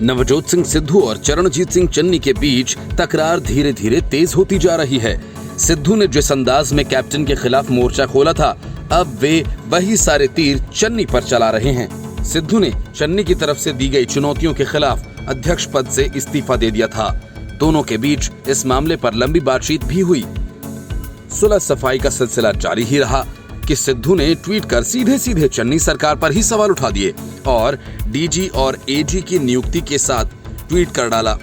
नवजोत सिंह सिद्धू और चरणजीत सिंह चन्नी के बीच तकरार धीरे धीरे तेज होती जा रही है। सिद्धू ने जिस अंदाज में कैप्टन के खिलाफ मोर्चा खोला था, अब वे वही सारे तीर चन्नी पर चला रहे हैं। सिद्धू ने चन्नी की तरफ से दी गई चुनौतियों के खिलाफ अध्यक्ष पद से इस्तीफा दे दिया था। दोनों के बीच इस मामले पर लंबी बातचीत भी हुई। सुलह सफाई का सिलसिला जारी ही रहा कि सिद्धू ने ट्वीट कर सीधे सीधे चन्नी सरकार पर ही सवाल उठा दिए और डीजी और एजी की नियुक्ति के साथ ट्वीट कर डाला।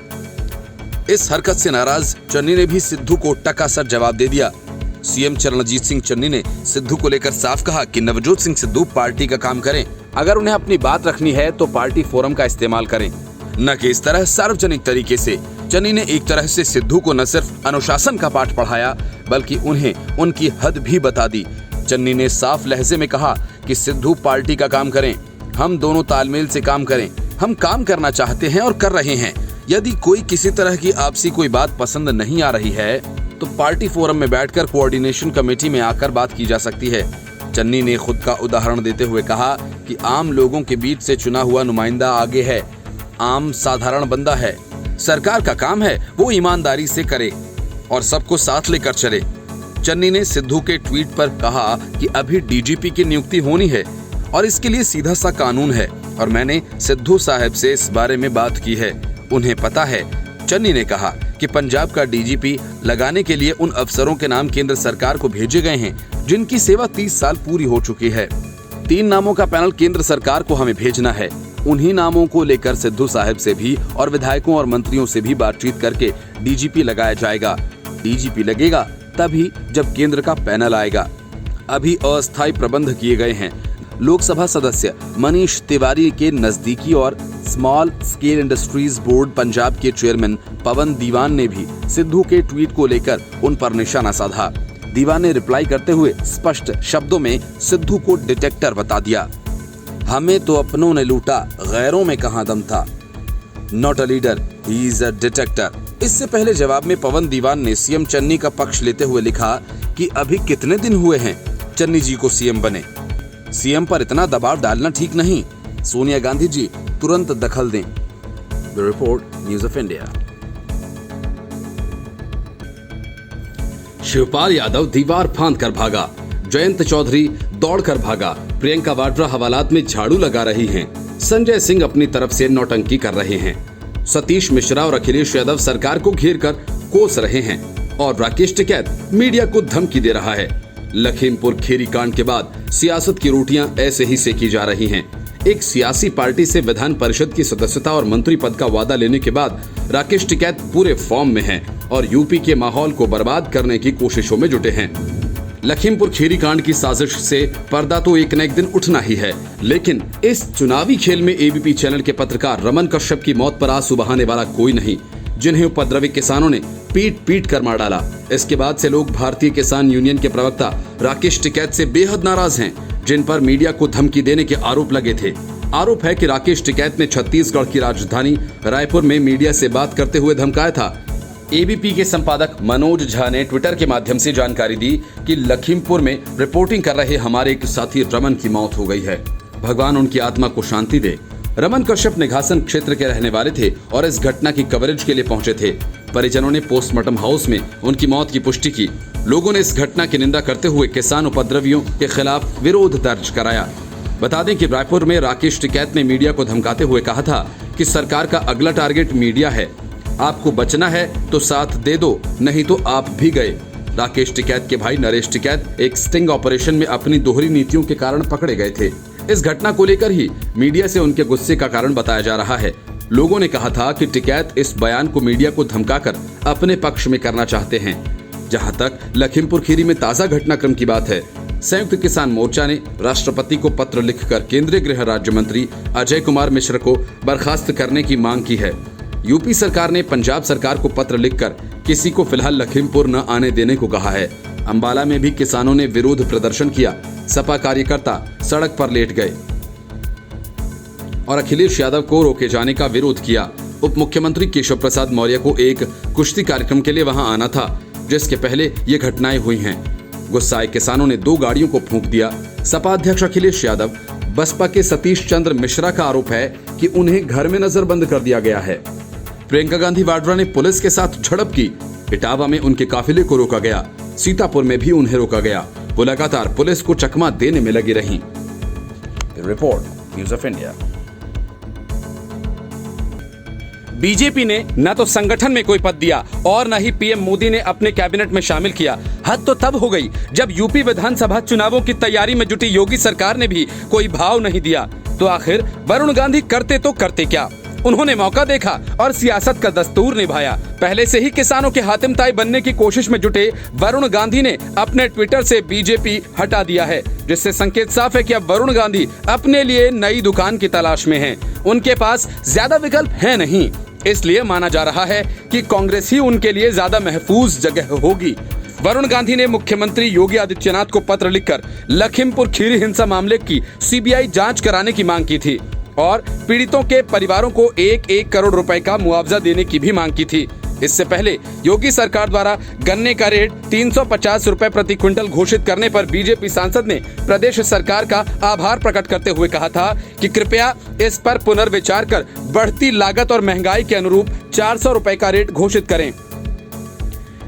इस हरकत से नाराज चन्नी ने भी सिद्धू को टकासर जवाब दे दिया। सीएम चरणजीत सिंह चन्नी ने सिद्धू को लेकर साफ कहा कि नवजोत सिंह सिद्धू पार्टी का काम करें, अगर उन्हें अपनी बात रखनी है तो पार्टी फोरम का इस्तेमाल करें, न कि इस तरह सार्वजनिक तरीके से। चन्नी ने एक तरह से सिद्धू को न सिर्फ अनुशासन का पाठ पढ़ाया बल्कि उन्हें उनकी हद भी बता दी। चन्नी ने साफ लहजे में कहा कि सिद्धू पार्टी का काम करें, हम दोनों तालमेल से काम करें, हम काम करना चाहते हैं और कर रहे हैं। यदि कोई किसी तरह की आपसी कोई बात पसंद नहीं आ रही है तो पार्टी फोरम में बैठकर कोऑर्डिनेशन कमेटी में आकर बात की जा सकती है। चन्नी ने खुद का उदाहरण देते हुए कहा कि आम लोगों के बीच से चुना हुआ नुमाइंदा आगे है, आम साधारण बंदा है, सरकार का काम है वो ईमानदारी से करे और सबको साथ लेकर चले। चन्नी ने सिद्धू के ट्वीट पर कहा कि अभी डीजीपी की नियुक्ति होनी है और इसके लिए सीधा सा कानून है और मैंने सिद्धू साहब से इस बारे में बात की है, उन्हें पता है। चन्नी ने कहा कि पंजाब का डीजीपी लगाने के लिए उन अफसरों के नाम केंद्र सरकार को भेजे गए हैं जिनकी सेवा 30 साल पूरी हो चुकी है। 3 नामों का पैनल केंद्र सरकार को हमें भेजना है। उन्हीं नामों को लेकर सिद्धू साहब से भी और विधायकों और मंत्रियों से भी बातचीत करके डीजीपी लगाया जाएगा। डीजीपी लगेगा तभी जब केंद्र का पैनल आएगा। अभी अस्थायी प्रबंध किए गए हैं। लोकसभा सदस्य मनीष तिवारी के नजदीकी और small scale industries board Punjab के चेयरमैन पवन दीवान ने भी सिद्धू के ट्वीट को लेकर उन पर निशाना साधा। दीवान ने रिप्लाई करते हुए स्पष्ट शब्दों में सिद्धू को डिटेक्टर बता दिया। हमें तो अपनों ने लूटा, गैरों में कहां दम था। Not a leader, he is a detector. इससे पहले जवाब में पवन दीवान ने सीएम चन्नी का पक्ष लेते हुए लिखा कि अभी कितने दिन हुए हैं चन्नी जी को सीएम बने, सीएम पर इतना दबाव डालना ठीक नहीं। सोनिया गांधी जी तुरंत दखल दें। The report, news of India. Shivpal Yadav दीवार फांद कर भागा, जयंत चौधरी दौड़कर भागा, प्रियंका वाड्रा हवालात में झाड़ू लगा रही हैं, संजय सिंह अपनी तरफ से नौटंकी कर रहे हैं, सतीश मिश्रा और अखिलेश यादव सरकार को घेर कर कोस रहे हैं और राकेश टिकैत मीडिया को धमकी दे रहा है। लखीमपुर खीरी कांड के बाद सियासत की रोटियां ऐसे ही सेकी जा रही हैं। एक सियासी पार्टी से विधान परिषद की सदस्यता और मंत्री पद का वादा लेने के बाद राकेश टिकैत पूरे फॉर्म में हैं और यूपी के माहौल को बर्बाद करने की कोशिशों में जुटे हैं। लखीमपुर खीरी कांड की साजिश से पर्दा तो एक न एक दिन उठना ही है, लेकिन इस चुनावी खेल में एबीपी चैनल के पत्रकार रमन कश्यप की मौत पर आंसू बहाने वाला कोई नहीं, जिन्हें उपद्रवी किसानों ने पीट पीट कर मार डाला। इसके बाद से लोग भारतीय किसान यूनियन के प्रवक्ता राकेश टिकैत से बेहद नाराज हैं, जिन पर मीडिया को धमकी देने के आरोप लगे थे। आरोप है कि राकेश टिकैत ने छत्तीसगढ़ की राजधानी रायपुर में मीडिया से बात करते हुए धमकाया था। एबीपी के संपादक मनोज झा ने ट्विटर के माध्यम से जानकारी दी कि लखीमपुर में रिपोर्टिंग कर रहे हमारे एक साथी रमन की मौत हो गई है, भगवान उनकी आत्मा को शांति दे। रमन कश्यप निघासन क्षेत्र के रहने वाले थे और इस घटना की कवरेज के लिए पहुंचे थे। परिजनों ने पोस्टमार्टम हाउस में उनकी मौत की पुष्टि की। लोगों ने इस घटना की निंदा करते हुए किसान उपद्रवियों के खिलाफ विरोध दर्ज कराया। बता दें कि रायपुर में राकेश टिकैत ने मीडिया को धमकाते हुए कहा था कि सरकार का अगला टारगेट मीडिया है, आपको बचना है तो साथ दे दो, नहीं तो आप भी गए। राकेश टिकैत के भाई नरेश टिकैत एक स्टिंग ऑपरेशन में अपनी दोहरी नीतियों के कारण पकड़े गए थे। इस घटना को लेकर ही मीडिया से उनके गुस्से का कारण बताया जा रहा है। लोगों ने कहा था कि टिकैत इस बयान को मीडिया को धमकाकर अपने पक्ष में करना चाहते हैं। जहां तक लखीमपुर खीरी में ताजा घटनाक्रम की बात है, संयुक्त किसान मोर्चा ने राष्ट्रपति को पत्र लिखकर केंद्रीय गृह राज्य मंत्री अजय कुमार मिश्र को बर्खास्त करने की मांग की है। यूपी सरकार ने पंजाब सरकार को पत्र लिखकर किसी को फिलहाल लखीमपुर न आने देने को कहा है। अंबाला में भी किसानों ने विरोध प्रदर्शन किया। सपा कार्यकर्ता सड़क पर लेट गए और अखिलेश यादव को रोके जाने का विरोध किया। उप मुख्यमंत्री केशव प्रसाद मौर्य को एक कुश्ती कार्यक्रम के लिए वहां आना था, जिसके पहले ये घटनाएं हुई हैं। गुस्साए किसानों ने 2 गाड़ियों को फूंक दिया। सपा अध्यक्ष अखिलेश यादव बसपा के सतीश चंद्र मिश्रा का आरोप है कि उन्हें घर में नजरबंद कर दिया गया है। प्रियंका गांधी वाड्रा ने पुलिस के साथ झड़प की। इटावा में उनके काफिले को रोका गया। सीतापुर में भी उन्हें रोका गया। वो लगातार पुलिस को चकमा देने में लगी रहीं। Report news of India. BJP ने न तो संगठन में कोई पद दिया और न ही पीएम मोदी ने अपने कैबिनेट में शामिल किया। हद तो तब हो गई जब यूपी विधानसभा चुनावों की तैयारी में जुटी योगी सरकार ने भी कोई भाव नहीं दिया। तो आखिर वरुण गांधी करते तो करते क्या? उन्होंने मौका देखा और सियासत का दस्तूर निभाया। पहले से ही किसानों के हातिम ताई बनने की कोशिश में जुटे वरुण गांधी ने अपने ट्विटर से बीजेपी हटा दिया है, जिससे संकेत साफ है कि अब वरुण गांधी अपने लिए नई दुकान की तलाश में हैं। उनके पास ज्यादा विकल्प है नहीं, इसलिए माना जा रहा है कि कांग्रेस ही उनके लिए ज्यादा महफूज जगह होगी। वरुण गांधी ने मुख्यमंत्री योगी आदित्यनाथ को पत्र लिखकर लखीमपुर खीरी हिंसा मामले की सीबीआई जांच कराने की मांग की थी और पीड़ितों के परिवारों को 1-1 करोड़ रुपए का मुआवजा देने की भी मांग की थी। इससे पहले योगी सरकार द्वारा गन्ने का रेट 350 रुपए प्रति क्विंटल घोषित करने पर बीजेपी सांसद ने प्रदेश सरकार का आभार प्रकट करते हुए कहा था कि कृपया इस पर पुनर्विचार कर बढ़ती लागत और महंगाई के अनुरूप 400 रुपए का रेट घोषित करें।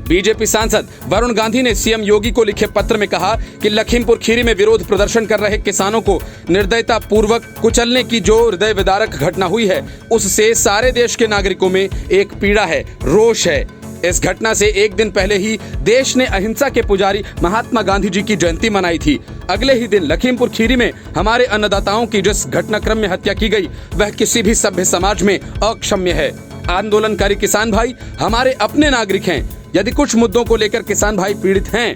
बीजेपी सांसद वरुण गांधी ने सीएम योगी को लिखे पत्र में कहा कि लखीमपुर खीरी में विरोध प्रदर्शन कर रहे किसानों को निर्दयता पूर्वक कुचलने की जो हृदय विदारक घटना हुई है, उससे सारे देश के नागरिकों में एक पीड़ा है, रोष है। इस घटना से एक दिन पहले ही देश ने अहिंसा के पुजारी महात्मा गांधी जी की जयंती मनाई थी। अगले ही दिन लखीमपुर खीरी में हमारे अन्नदाताओं की जिस घटनाक्रम में हत्या की गई, वह किसी भी सभ्य समाज में अक्षम्य है। आंदोलनकारी किसान भाई हमारे अपने नागरिक हैं। यदि कुछ मुद्दों को लेकर किसान भाई पीड़ित हैं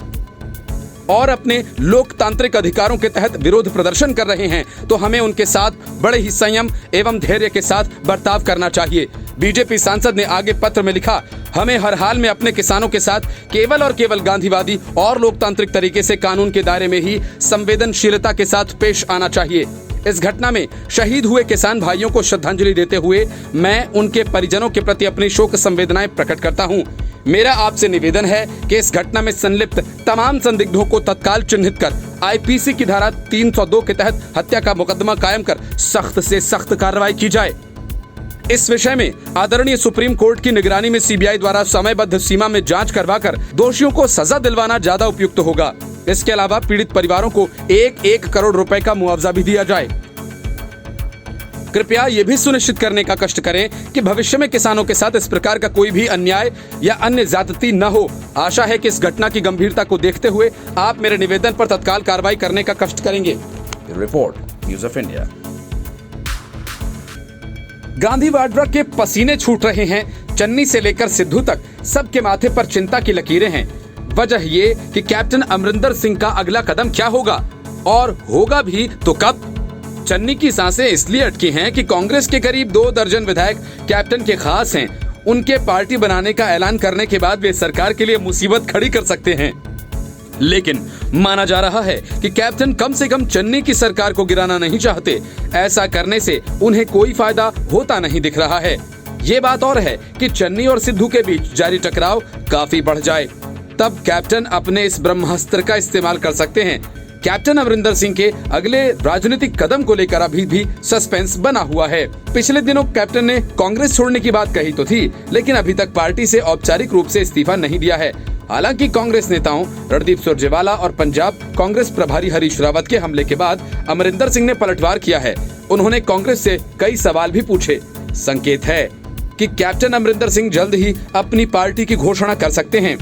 और अपने लोकतांत्रिक अधिकारों के तहत विरोध प्रदर्शन कर रहे हैं, तो हमें उनके साथ बड़े ही संयम एवं धैर्य के साथ बर्ताव करना चाहिए। बीजेपी सांसद ने आगे पत्र में लिखा, हमें हर हाल में अपने किसानों के साथ केवल और केवल गांधीवादी और लोकतांत्रिक तरीके से कानून के दायरे में ही संवेदनशीलता के साथ पेश आना चाहिए। इस घटना में शहीद हुए किसान भाइयों को श्रद्धांजलि देते हुए मैं उनके परिजनों के प्रति अपनी शोक संवेदनाएं प्रकट करता हूं। मेरा आपसे निवेदन है कि इस घटना में संलिप्त तमाम संदिग्धों को तत्काल चिन्हित कर आईपीसी की धारा 302 के तहत हत्या का मुकदमा कायम कर सख्त से सख्त कार्रवाई की जाए। इस विषय में आदरणीय सुप्रीम कोर्ट की निगरानी में सीबीआई द्वारा समयबद्ध सीमा में जांच करवाकर दोषियों को सजा दिलवाना ज्यादा उपयुक्त होगा। इसके अलावा पीड़ित परिवारों को 1-1 करोड़ रुपए का मुआवजा भी दिया जाए। कृपया ये भी सुनिश्चित करने का कष्ट करें कि भविष्य में किसानों के साथ इस प्रकार का कोई भी अन्याय या अन्य ज्यादती न हो। आशा है कि इस घटना की गंभीरता को देखते हुए आप मेरे निवेदन पर तत्काल कार्रवाई करने का कष्ट करेंगे। Report news of India. Gandhi Vadra के पसीने छूट रहे हैं। चन्नी से लेकर सिद्धू तक सबके माथे पर चिंता की लकीरें हैं। वजह ये कि कैप्टन अमरिंदर सिंह का अगला कदम क्या होगा और होगा भी तो कब। चन्नी की सांसें इसलिए अटकी हैं कि कांग्रेस के करीब 2 दर्जन विधायक कैप्टन के खास हैं। उनके पार्टी बनाने का ऐलान करने के बाद वे सरकार के लिए मुसीबत खड़ी कर सकते हैं। लेकिन माना जा रहा है कि कैप्टन कम से कम चन्नी की सरकार को गिराना नहीं चाहते। ऐसा करने से उन्हें कोई फायदा होता नहीं दिख रहा है। ये बात और है कि चन्नी और सिद्धू के बीच जारी टकराव काफी बढ़ जाए, तब कैप्टन अपने इस ब्रह्मास्त्र का इस्तेमाल कर सकते हैं। कैप्टन अमरिंदर सिंह के अगले राजनीतिक कदम को लेकर अभी भी सस्पेंस बना हुआ है। पिछले दिनों कैप्टन ने कांग्रेस छोड़ने की बात कही तो थी, लेकिन अभी तक पार्टी से औपचारिक रूप से इस्तीफा नहीं दिया है। हालांकि कांग्रेस नेताओं रणदीप सुरजेवाला और पंजाब कांग्रेस प्रभारी हरीश रावत के हमले के बाद अमरिंदर सिंह ने पलटवार किया है। उन्होंने कांग्रेस से कई सवाल भी पूछे। संकेत है कि कैप्टन अमरिंदर सिंह जल्द ही अपनी पार्टी की घोषणा कर सकते हैं।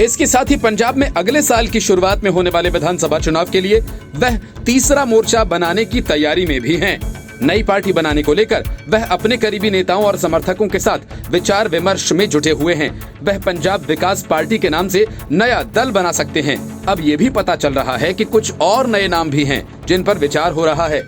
इसके साथ ही पंजाब में अगले साल की शुरुआत में होने वाले विधानसभा चुनाव के लिए वह तीसरा मोर्चा बनाने की तैयारी में भी हैं। नई पार्टी बनाने को लेकर वह अपने करीबी नेताओं और समर्थकों के साथ विचार विमर्श में जुटे हुए हैं। वह पंजाब विकास पार्टी के नाम से नया दल बना सकते हैं। अब ये भी पता चल रहा है कि कुछ और नए नाम भी हैं जिन पर विचार हो रहा है।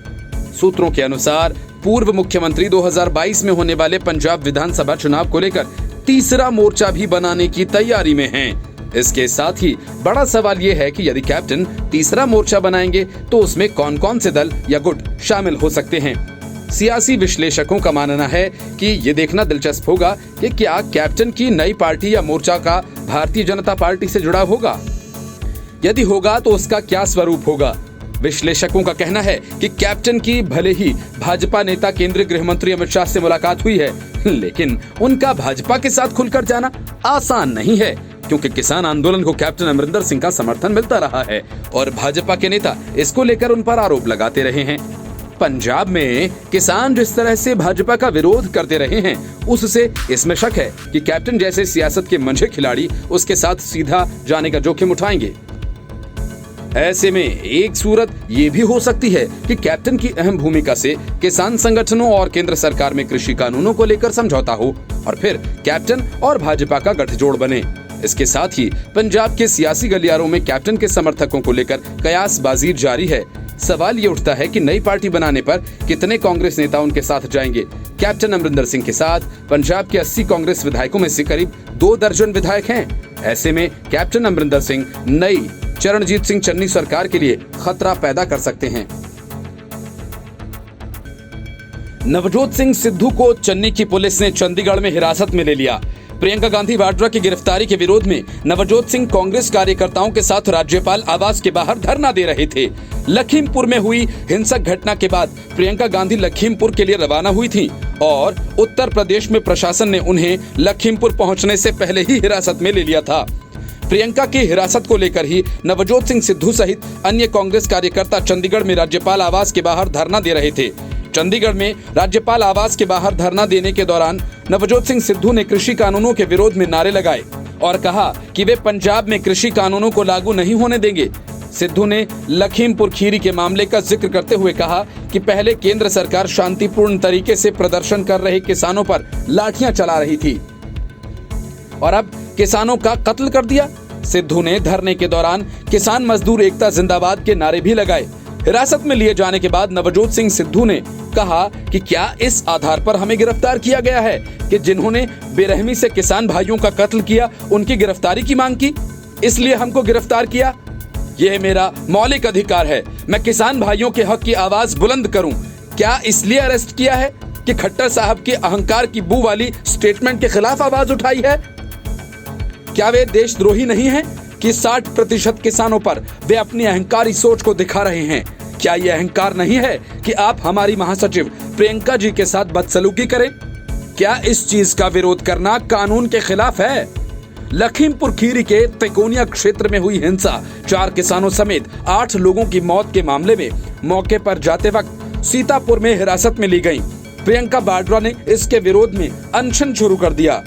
सूत्रों के अनुसार पूर्व मुख्यमंत्री 2022 में होने वाले पंजाब विधानसभा चुनाव को लेकर तीसरा मोर्चा भी बनाने की तैयारी में हैं। इसके साथ ही बड़ा सवाल ये है कि यदि कैप्टन तीसरा मोर्चा बनाएंगे तो उसमें कौन कौन से दल या गुट शामिल हो सकते हैं। सियासी विश्लेषकों का मानना है कि ये देखना दिलचस्प होगा कि क्या कैप्टन की नई पार्टी या मोर्चा का भारतीय जनता पार्टी से जुड़ा होगा। यदि होगा तो उसका क्या स्वरूप होगा। विश्लेषकों का कहना है कि कैप्टन की भले ही भाजपा नेता केंद्रीय गृह मंत्री अमित शाह से मुलाकात हुई है, लेकिन उनका भाजपा के साथ खुलकर जाना आसान नहीं है, क्योंकि किसान आंदोलन को कैप्टन अमरिंदर सिंह का समर्थन मिलता रहा है और भाजपा के नेता इसको लेकर उन पर आरोप लगाते रहे हैं। पंजाब में किसान जिस तरह से भाजपा का विरोध करते रहे हैं, उससे इसमें शक है कि कैप्टन जैसे सियासत के मंझे खिलाड़ी उसके साथ सीधा जाने का जोखिम उठाएंगे। ऐसे में एक सूरत ये भी हो सकती है कि कैप्टन की अहम भूमिका से किसान संगठनों और केंद्र सरकार में कृषि कानूनों को लेकर समझौता हो और फिर कैप्टन और भाजपा का गठजोड़ बने। इसके साथ ही पंजाब के सियासी गलियारों में कैप्टन के समर्थकों को लेकर कयासबाजी जारी है। सवाल ये उठता है कि नई पार्टी बनाने पर कितने कांग्रेस नेता उनके साथ जाएंगे। कैप्टन अमरिंदर सिंह के साथ पंजाब के 80 कांग्रेस विधायकों में से करीब 2 दर्जन विधायक हैं। ऐसे में कैप्टन अमरिंदर सिंह नई चरणजीत सिंह चन्नी सरकार के लिए खतरा पैदा कर सकते हैं। नवजोत सिंह सिद्धू को चन्नी की पुलिस ने चंडीगढ़ में हिरासत में ले लिया। प्रियंका गांधी वाड्रा की गिरफ्तारी के विरोध में नवजोत सिंह कांग्रेस कार्यकर्ताओं के साथ राज्यपाल आवास के बाहर धरना दे रहे थे। लखीमपुर में हुई हिंसक घटना के बाद प्रियंका गांधी लखीमपुर के लिए रवाना हुई थीं और उत्तर प्रदेश में प्रशासन ने उन्हें लखीमपुर पहुंचने से पहले ही हिरासत में ले लिया था। प्रियंका की हिरासत को लेकर ही नवजोत सिंह सिद्धू सहित अन्य कांग्रेस कार्यकर्ता चंडीगढ़ में राज्यपाल आवास के बाहर धरना दे रहे थे। चंडीगढ़ में राज्यपाल आवास के बाहर धरना देने के दौरान नवजोत सिंह सिद्धू ने कृषि कानूनों के विरोध में नारे लगाए और कहा कि वे पंजाब में कृषि कानूनों को लागू नहीं होने देंगे। सिद्धू ने लखीमपुर खीरी के मामले का जिक्र करते हुए कहा कि पहले केंद्र सरकार शांतिपूर्ण तरीके से प्रदर्शन कर रहे किसानों पर लाठियां चला रही थी और अब किसानों का कत्ल कर दिया। सिद्धू ने धरने के दौरान किसान मजदूर एकता जिंदाबाद के नारे भी लगाए। हिरासत में लिए जाने के बाद नवजोत सिंह सिद्धू ने कहा कि क्या इस आधार पर हमें गिरफ्तार किया गया है कि जिन्होंने बेरहमी से किसान भाइयों का कत्ल किया उनकी गिरफ्तारी की मांग की, इसलिए हमको गिरफ्तार किया। यह मेरा मौलिक अधिकार है, मैं किसान भाइयों के हक की आवाज बुलंद करूं। क्या इसलिए अरेस्ट किया है कि खट्टर साहब के अहंकार की बू वाली स्टेटमेंट के खिलाफ आवाज उठाई है? क्या वे देशद्रोही नहीं हैं कि 60% किसानों पर वे अपनी अहंकारी सोच को दिखा रहे हैं? क्या यह अहंकार नहीं है कि आप हमारी महासचिव प्रियंका जी के साथ बदसलूकी करें? क्या इस चीज का विरोध करना कानून के खिलाफ है? लखीमपुर खीरी के तिकोनिया क्षेत्र में हुई हिंसा, 4 किसानों समेत 8 लोगों की मौत के मामले में मौके पर जाते वक्त सीतापुर में हिरासत में ली गई प्रियंका वाड्रा ने इसके विरोध में अनशन शुरू कर दिया।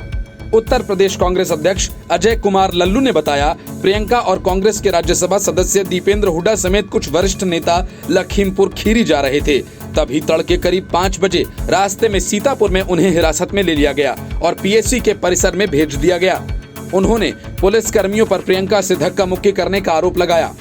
उत्तर प्रदेश कांग्रेस अध्यक्ष अजय कुमार लल्लू ने बताया, प्रियंका और कांग्रेस के राज्यसभा सदस्य दीपेंद्र हुड्डा समेत कुछ वरिष्ठ नेता लखीमपुर खीरी जा रहे थे। तभी तड़के करीब 5 बजे रास्ते में सीतापुर में उन्हें हिरासत में ले लिया गया और पीएससी के परिसर में भेज दिया गया। उन्होंने पुलिस कर्मियों पर प्रियंका से धक्का मुक्की करने का आरोप लगाया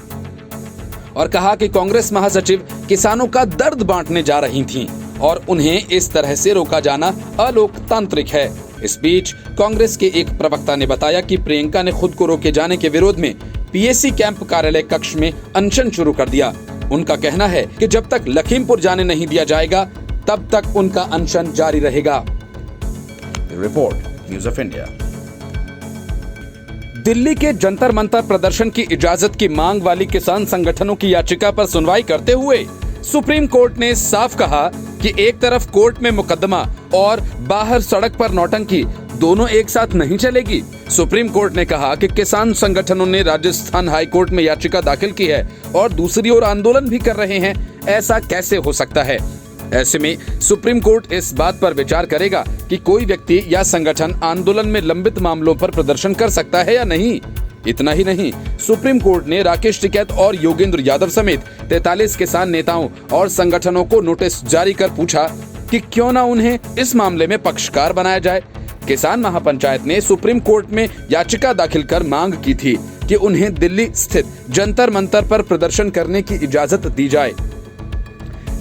और कहा कि कांग्रेस महासचिव किसानों का दर्द बांटने जा रही थीं और उन्हें इस तरह से रोका जाना अलोकतांत्रिक है। इस बीच कांग्रेस के एक प्रवक्ता ने बताया कि प्रियंका ने खुद को रोके जाने के विरोध में पीएससी कैंप कार्यालय कक्ष में अनशन शुरू कर दिया। उनका कहना है कि जब तक लखीमपुर जाने नहीं दिया जाएगा तब तक उनका अनशन जारी रहेगा। Report news of India. Delhi के जंतर मंतर प्रदर्शन की इजाजत की मांग वाली किसान संगठनों की याचिका पर सुनवाई करते हुए सुप्रीम कोर्ट ने साफ कहा कि एक तरफ कोर्ट में मुकदमा और बाहर सड़क पर नौटंकी दोनों एक साथ नहीं चलेगी। सुप्रीम कोर्ट ने कहा कि किसान संगठनों ने राजस्थान हाई कोर्ट में याचिका दाखिल की है और दूसरी ओर आंदोलन भी कर रहे हैं, ऐसा कैसे हो सकता है? ऐसे में सुप्रीम कोर्ट इस बात पर विचार करेगा कि कोई व्यक्ति या संगठन आंदोलन में लंबित मामलों पर प्रदर्शन कर सकता है या नहीं। इतना ही नहीं, सुप्रीम कोर्ट ने राकेश टिकैत और योगेंद्र यादव समेत 43 किसान नेताओं और संगठनों को नोटिस जारी कर पूछा कि क्यों न उन्हें इस मामले में पक्षकार बनाया जाए। किसान महापंचायत ने सुप्रीम कोर्ट में याचिका दाखिल कर मांग की थी कि उन्हें दिल्ली स्थित जंतर मंतर पर प्रदर्शन करने की इजाजत दी जाए,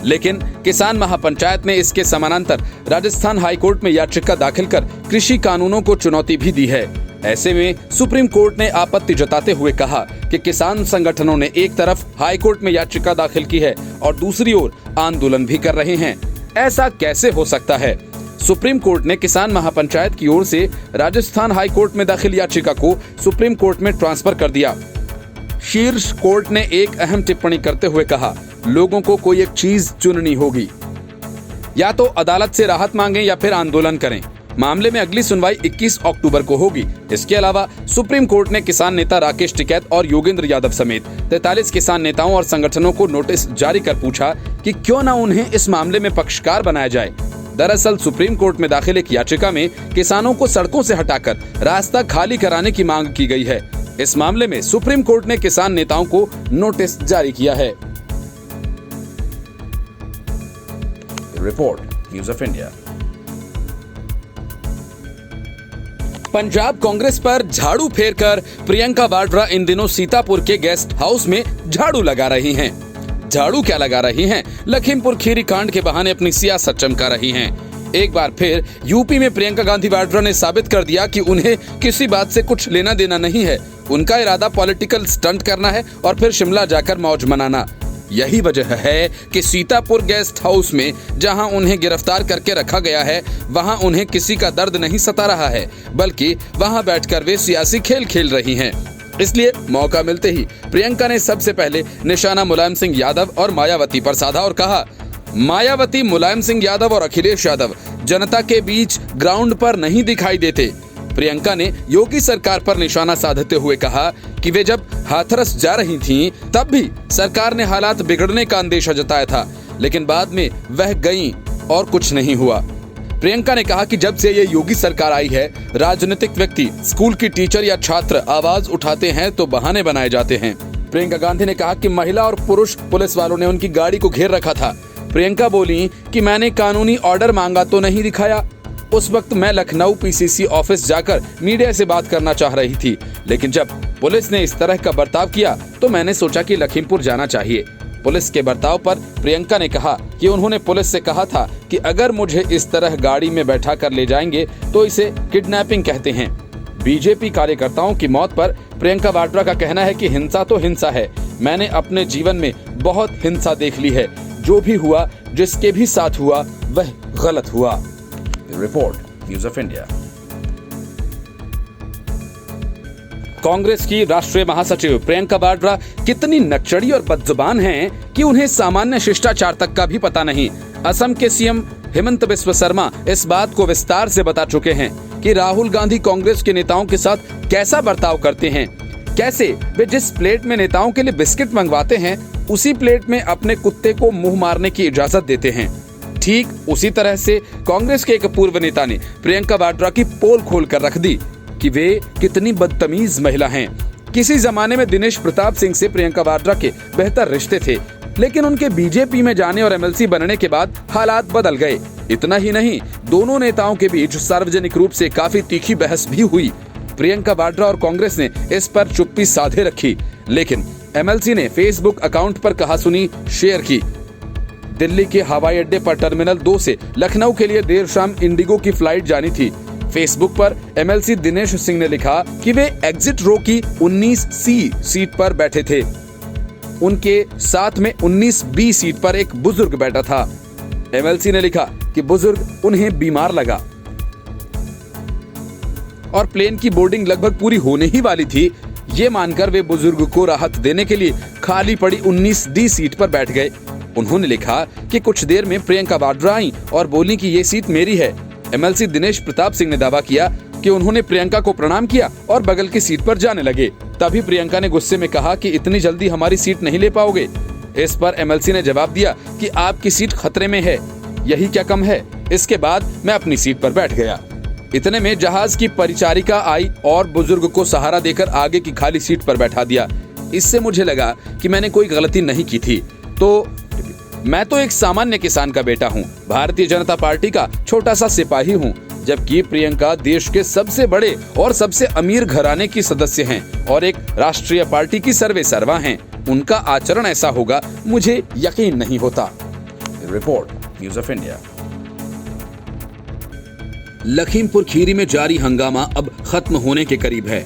लेकिन किसान महापंचायत ने इसके समानांतर राजस्थान हाईकोर्ट में याचिका दाखिल कर कृषि कानूनों को चुनौती भी दी है। ऐसे में सुप्रीम कोर्ट ने आपत्ति जताते हुए कहा कि किसान संगठनों ने एक तरफ हाईकोर्ट में याचिका दाखिल की है और दूसरी ओर आंदोलन भी कर रहे हैं। ऐसा कैसे हो सकता है? सुप्रीम कोर्ट ने किसान महापंचायत की ओर से राजस्थान हाईकोर्ट में दाखिल याचिका को सुप्रीम कोर्ट में ट्रांसफर कर दिया। शीर्ष कोर्ट ने एक अहम टिप्पणी करते हुए कहा, लोगों को कोई एक चीज चुननी होगी, या तो अदालत से राहत मांगें या फिर आंदोलन करें। मामले में अगली सुनवाई 21 अक्टूबर को होगी। इसके अलावा सुप्रीम कोर्ट ने किसान नेता राकेश टिकैत और योगेंद्र यादव समेत 43 किसान नेताओं और संगठनों को नोटिस जारी कर पूछा कि क्यों न उन्हें इस मामले में पक्षकार बनाया जाए। दरअसल सुप्रीम कोर्ट में दाखिल एक याचिका में किसानों को सड़कों से हटाकर रास्ता खाली कराने की मांग की गई है। इस मामले में सुप्रीम कोर्ट ने किसान नेताओं को नोटिस जारी किया है। Report news of India. Punjab Congress पर झाड़ू फेरकर प्रियंका वाड्रा इन दिनों सीतापुर के गेस्ट हाउस में झाड़ू लगा रही हैं। झाड़ू क्या लगा रही हैं? लखीमपुर खीरी कांड के बहाने अपनी सियासत चमका रही हैं। एक बार फिर यूपी में प्रियंका गांधी वाड्रा ने साबित कर दिया कि उन्हें किसी बात से कुछ लेना देना नहीं है। उनका इरादा पॉलिटिकल स्टंट करना है और फिर शिमला जाकर मौज मनाना। यही वजह है कि सीतापुर गेस्ट हाउस में जहां उन्हें गिरफ्तार करके रखा गया है, वहां उन्हें किसी का दर्द नहीं सता रहा है, बल्कि वहां बैठकर वे सियासी खेल खेल रही हैं। इसलिए मौका मिलते ही प्रियंका ने सबसे पहले निशाना मुलायम सिंह यादव और मायावती पर साधा और कहा, मायावती, मुलायम सिंह यादव और अखिलेश यादव जनता के बीच ग्राउंड पर नहीं दिखाई देते। प्रियंका ने योगी सरकार पर निशाना साधते हुए कहा कि वे जब हाथरस जा रही थीं, तब भी सरकार ने हालात बिगड़ने का अंदेशा जताया था, लेकिन बाद में वह गईं और कुछ नहीं हुआ। प्रियंका ने कहा कि जब से ये योगी सरकार आई है, राजनीतिक व्यक्ति, स्कूल की टीचर या छात्र आवाज उठाते हैं तो बहाने बनाए जाते हैं। प्रियंका गांधी ने कहा कि महिला और पुरुष पुलिस वालों ने उनकी गाड़ी को घेर रखा था। प्रियंका बोली कि मैंने कानूनी ऑर्डर मांगा तो नहीं दिखाया। उस वक्त मैं लखनऊ पीसीसी ऑफिस जाकर मीडिया से बात करना चाह रही थी, लेकिन जब पुलिस ने इस तरह का बर्ताव किया तो मैंने सोचा कि लखीमपुर जाना चाहिए। पुलिस के बर्ताव पर प्रियंका ने कहा कि उन्होंने पुलिस से कहा था कि अगर मुझे इस तरह गाड़ी में बैठा कर ले जाएंगे तो इसे किडनैपिंग कहते हैं। बीजेपी कार्यकर्ताओं की मौत पर प्रियंका वाड्रा का कहना है कि हिंसा तो हिंसा है। मैंने अपने जीवन में बहुत हिंसा देख ली है। जो भी हुआ, जिसके भी साथ हुआ, वह गलत हुआ। Report news of India. Congress की राष्ट्रीय महासचिव प्रियंका वाड्रा कितनी नकचड़ी और बदजुबान हैं कि उन्हें सामान्य शिष्टाचार तक का भी पता नहीं। असम के सीएम हेमंत बिस्वा शर्मा इस बात को विस्तार से बता चुके हैं कि राहुल गांधी कांग्रेस के नेताओं के साथ कैसा बर्ताव करते हैं, कैसे वे जिस प्लेट में नेताओं के लिए बिस्किट मंगवाते हैं, उसी प्लेट में अपने कुत्ते को मुंह मारने की इजाजत देते हैं। ठीक उसी तरह से कांग्रेस के एक पूर्व नेता ने प्रियंका वाड्रा की पोल खोल कर रख दी कि वे कितनी बदतमीज महिला हैं। किसी जमाने में दिनेश प्रताप सिंह से प्रियंका वाड्रा के बेहतर रिश्ते थे, लेकिन उनके बीजेपी में जाने और एमएलसी बनने के बाद हालात बदल गए। इतना ही नहीं, दोनों नेताओं के बीच सार्वजनिक रूप से काफी तीखी बहस भी हुई। प्रियंका वाड्रा और कांग्रेस ने इस पर चुप्पी साधे रखी, लेकिन एमएलसी ने फेसबुक अकाउंट पर कहासुनी शेयर की। दिल्ली के हवाई अड्डे पर टर्मिनल 2 से लखनऊ के लिए देर शाम इंडिगो की फ्लाइट जानी थी। फेसबुक पर एमएलसी दिनेश सिंह ने लिखा कि वे एग्जिट रो की 19C सीट पर बैठे थे। उनके साथ में 19B सीट पर एक बुजुर्ग बैठा था। एमएलसी ने लिखा कि बुजुर्ग उन्हें बीमार लगा और प्लेन की बोर्डिंग लगभग पूरी होने ही वाली थी। ये मानकर वे बुजुर्ग को राहत देने के लिए खाली पड़ी 19D सीट पर बैठ गए। उन्होंने लिखा कि कुछ देर में प्रियंका वाड्रा आई और बोली कि ये सीट मेरी है। एमएलसी दिनेश प्रताप सिंह ने दावा किया कि उन्होंने प्रियंका को प्रणाम किया और बगल की सीट पर जाने लगे। तभी प्रियंका ने गुस्से में कहा कि इतनी जल्दी हमारी सीट नहीं ले पाओगे। इस पर एमएलसी ने जवाब दिया कि आपकी सीट खतरे में है, यही क्या कम है। इसके बाद मैं अपनी सीट पर बैठ गया। इतने में जहाज की परिचारिका आई और बुजुर्ग को सहारा देकर आगे की खाली सीट पर बैठा दिया। इससे मुझे लगा कि मैंने कोई गलती नहीं की थी। तो मैं तो एक सामान्य किसान का बेटा हूँ, भारतीय जनता पार्टी का छोटा सा सिपाही हूँ, जबकि प्रियंका देश के सबसे बड़े और सबसे अमीर घराने की सदस्य हैं और एक राष्ट्रीय पार्टी की सर्वे सर्वा हैं। उनका आचरण ऐसा होगा, मुझे यकीन नहीं होता। Report news of India. Lakhimpur Kheri में जारी हंगामा अब खत्म होने के करीब है।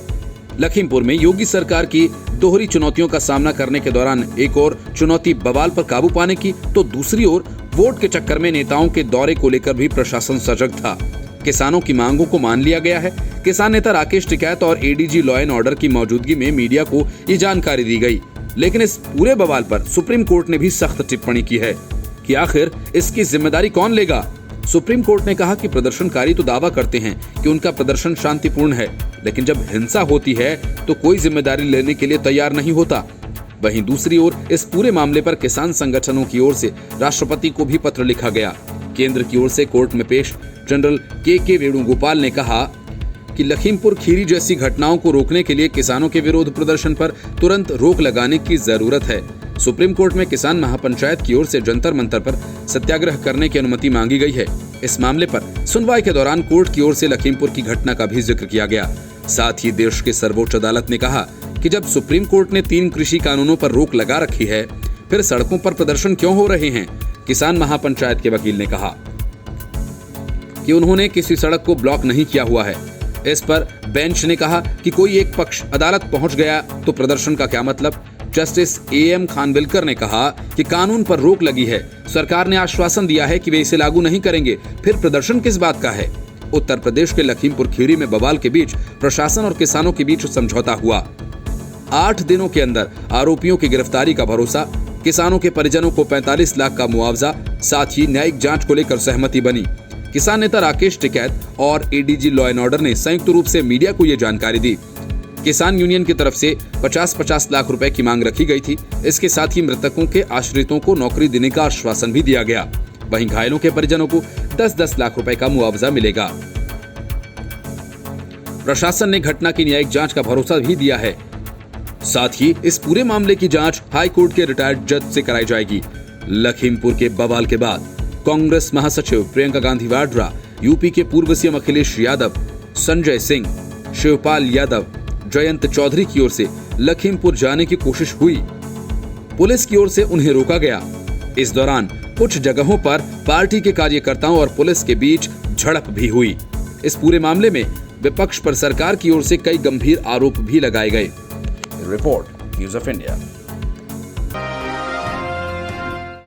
लखीमपुर में योगी सरकार की दोहरी चुनौतियों का सामना करने के दौरान एक और चुनौती बवाल पर काबू पाने की, तो दूसरी ओर वोट के चक्कर में नेताओं के दौरे को लेकर भी प्रशासन सजग था। किसानों की मांगों को मान लिया गया है। किसान नेता राकेश टिकैत और एडीजी लॉ एंड ऑर्डर की मौजूदगी में मीडिया को ये जानकारी दी गई। लेकिन इस पूरे बवाल पर सुप्रीम कोर्ट ने भी सख्त टिप्पणी की है कि आखिर इसकी जिम्मेदारी कौन लेगा। सुप्रीम कोर्ट ने कहा कि प्रदर्शनकारी तो दावा करते हैं कि उनका प्रदर्शन शांतिपूर्ण है, लेकिन जब हिंसा होती है तो कोई जिम्मेदारी लेने के लिए तैयार नहीं होता। वहीं दूसरी ओर इस पूरे मामले पर किसान संगठनों की ओर से राष्ट्रपति को भी पत्र लिखा गया। केंद्र की ओर से कोर्ट में पेश जनरल के वेणुगोपाल ने कहा कि लखीमपुर खीरी जैसी घटनाओं को रोकने के लिए किसानों के विरोध प्रदर्शन पर तुरंत रोक लगाने की जरूरत है। सुप्रीम कोर्ट में किसान महापंचायत की ओर से जंतर मंतर पर सत्याग्रह करने की अनुमति मांगी गई है। इस मामले पर सुनवाई के दौरान कोर्ट की ओर से लखीमपुर की घटना का भी जिक्र किया गया। साथ ही देश की सर्वोच्च अदालत ने कहा कि जब सुप्रीम कोर्ट ने 3 कृषि कानूनों पर रोक लगा रखी है, फिर सड़कों पर प्रदर्शन क्यों हो रहे हैं। किसान महापंचायत के वकील ने कहा कि उन्होंने किसी सड़क को ब्लॉक नहीं किया हुआ है। इस पर बेंच ने कहा कि कोई एक पक्ष अदालत पहुंच गया तो प्रदर्शन का क्या मतलब। जस्टिस एएम खानविलकर ने कहा कि कानून पर रोक लगी है, सरकार ने आश्वासन दिया है कि वे इसे लागू नहीं करेंगे, फिर प्रदर्शन किस बात का है। उत्तर प्रदेश के लखीमपुर खीरी में बवाल के बीच प्रशासन और किसानों के बीच समझौता हुआ। 8 दिनों के अंदर आरोपियों की गिरफ्तारी का भरोसा, किसानों के परिजनों को 45 लाख का मुआवजा, साथ ही न्यायिक जांच को लेकर सहमति बनी। किसान नेता राकेश टिकैत और एडीजी लॉ एंड ऑर्डर ने संयुक्त रूप से मीडिया को यह जानकारी दी। किसान यूनियन की तरफ से 50-50 लाख रुपए की मांग रखी गई थी। इसके साथ ही मृतकों के आश्रितों को नौकरी देने का आश्वासन भी दिया गया। वहीं घायलों के परिजनों को 10-10 लाख रुपए का मुआवजा मिलेगा। प्रशासन ने घटना की न्यायिक जांच का भरोसा भी दिया है। साथ ही इस पूरे मामले की जांच हाई कोर्ट के रिटायर्ड जज से कराई जाएगी। लखीमपुर के बवाल के बाद कांग्रेस महासचिव प्रियंका गांधी वाड्रा, यूपी के पूर्व सीएम अखिलेश यादव, संजय सिंह, शिवपाल यादव, जयंत चौधरी की ओर से लखीमपुर जाने की कोशिश हुई। पुलिस की ओर से उन्हें रोका गया। इस दौरान कुछ जगहों पर पार्टी के कार्यकर्ताओं और पुलिस के बीच झड़प भी हुई। इस पूरे मामले में विपक्ष पर सरकार की ओर से कई गंभीर आरोप भी लगाए गए। Report news of India.